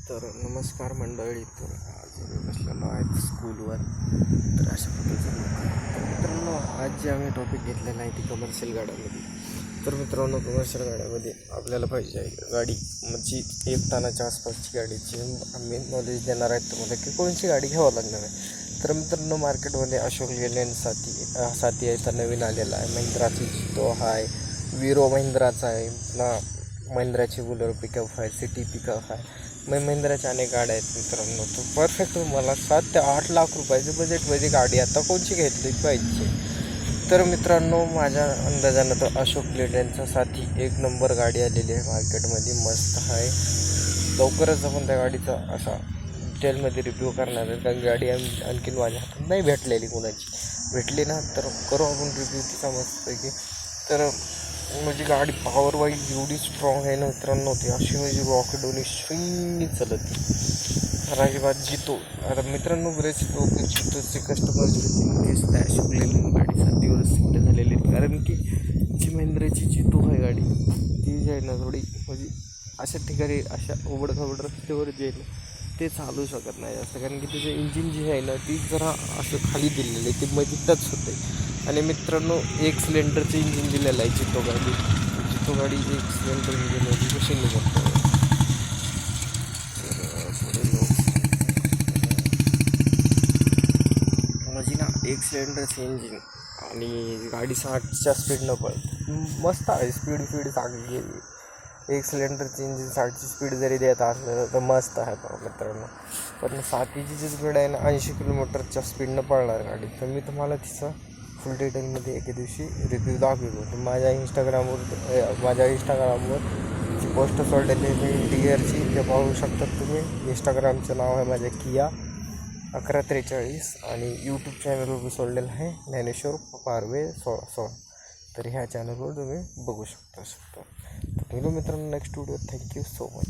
तर नमस्कार मंडळी. तर आज मी बसलेलो आहे स्कूलवर. तर अशा पद्धतीचं लोक आहे. तर मित्रांनो, आज जे आम्ही टॉपिक घेतलेला आहे ती कमर्शियल गाड्यामध्ये. तर मित्रांनो, कमर्शियल गाड्यामध्ये आपल्याला पाहिजे आहे गाडी म्हणजे 1 टनाच्या आसपासची गाडीची आम्ही नॉलेज देणार आहेत तुम्हाला की कोणची गाडी घ्यावं लागणार आहे. तर मित्रांनो, मार्केटमध्ये अशोक लेलँड साथी आहे, तर नवीन आलेला आहे. महिंद्राची जितो आहे, विरो महिंद्राचा आहे ना, महिंद्राची बुलर पिकअप आहे, सिटी पिकअप आहे. महिंद्राच्या अनेक गाड्या आहेत मित्रांनो. तर परफेक्ट मला 7 ते 8 लाख रुपयाचे बजेटमध्ये गाडी आता कोणची घेतली पाहिजे. तर मित्रांनो, माझ्या अंदाजानं तर अशोक लेलँडचा साथी 1 नंबर गाडी आलेली आहे मार्केटमध्ये, मस्त आहे. लवकरच आपण त्या गाडीचा असा डिटेलमध्ये रिव्ह्यू करणार आहे, कारण गाडी आणखीन माझ्या हातात नाही भेटलेली. कोणाची भेटली ना तर करू आपण रिव्ह्यू तिचा मस्तपैकी. तर म्हणजे गाडी पॉवर वाईज एवढी स्ट्रॉंग आहे ना मित्रांनो, ती अशी म्हणजे रॉकेटवणी स्विंग चालत तर अजिबात जितो. आता मित्रांनो, बरेच लोक जितोचे कस्टमर त्या अशोक लेलँड गाडी साथीवर सिद्ध झालेली आहेत, कारण की जी महिंद्राची जितो आहे गाडी ती जी आहे ना थोडी म्हणजे अशा ठिकाणी अशा उबडखाबड रस्त्यावर जे आहे ना ते चालू शकत नाही जास्त, कारण की त्याचं इंजिन जी आहे ना ती जरा असं खाली दिलेलं आहे, ते मध्ये टच होते. आणि मित्रांनो, 1 सिलेंडरचं इंजिन दिलेलं आहे जितो गाडी 1 सिलेंडर इंजिन आहे, कशी निघत माझी ना 1 सिलेंडरचं इंजिन आणि गाडी 60च्या स्पीडनं पळते. मस्त आहे, स्पीड चांगली आहे. 1 सिलेंडरचं इंजिन 60ची स्पीड जरी देत असलं तर मस्त आहे मित्रांनो. पण साथीची जी स्पीड आहे ना 80 किलोमीटरच्या स्पीडनं पळणार गाडी. तर मी तुम्हाला तिचं फुल डिटेलमध्ये एके दिवशी रिव्ह्यू दाखवतो. माझ्या इंस्टाग्रामवर जी पोस्ट सोडलेली आहे इंटिरियरची, ते पाहू शकतात तुम्ही. इंस्टाग्रामचं नाव आहे माझ्या किया 1143 आणि यूट्यूब चॅनलवर सोडलेलं आहे ज्ञानेश्वर पारवे 16. तर ह्या चॅनलवर तुम्ही बघू शकता. तर मित्रांनो, next video. Thank you so much.